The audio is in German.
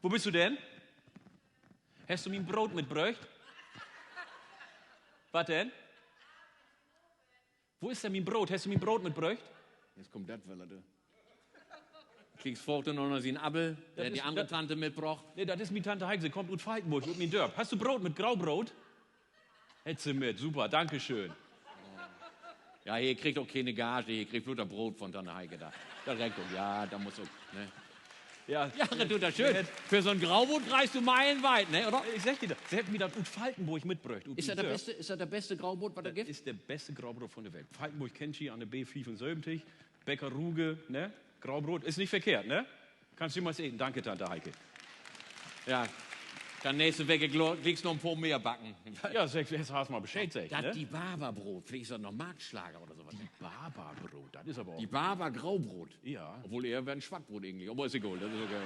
Wo bist du denn? Hast du mir ein Brot mitgebracht? Was denn? Wo ist denn mein Brot? Hast du mir ein Brot mitgebracht? Jetzt kommt das, weil du. Kriegst vorher noch einen Appel, der die andere Tante mitgebracht. Nee, das ist meine Tante Heike, sie kommt aus Falkenburg, mit mir Dörp. Hast du Brot mit Graubrot? Hättest du mit, super, danke schön. Ja, hier kriegt auch keine Gage, hier kriegt nur das Brot von Tante Heike da. Da direkt, ja, da muss auch, ne? Ja, tut das schön. Für so ein Graubrot reist du meilenweit, ne, oder? Ich sag dir das, sie hätten mir das aus Falkenburg mitgebracht. Ist das der beste Graubrot, was da gibt? Das ist der beste Graubrot von der Welt. Falkenburg kennt ihr an der B75, Bäcker Ruge, ne? Graubrot ist nicht verkehrt, ne? Kannst du mal sehen. Danke, Tante Heike. Ja, dann nächste Woche kriegst du noch ein paar mehr backen. Ja, jetzt hast du mal Bescheid, sag ich, Das ne? die Barberbrot, vielleicht ist das noch Marktschlager oder sowas. Die Barberbrot, das ist aber auch... Die Barber Graubrot. Ja. Obwohl eher wäre ein Schwattbrot irgendwie, aber ist egal, das ist okay.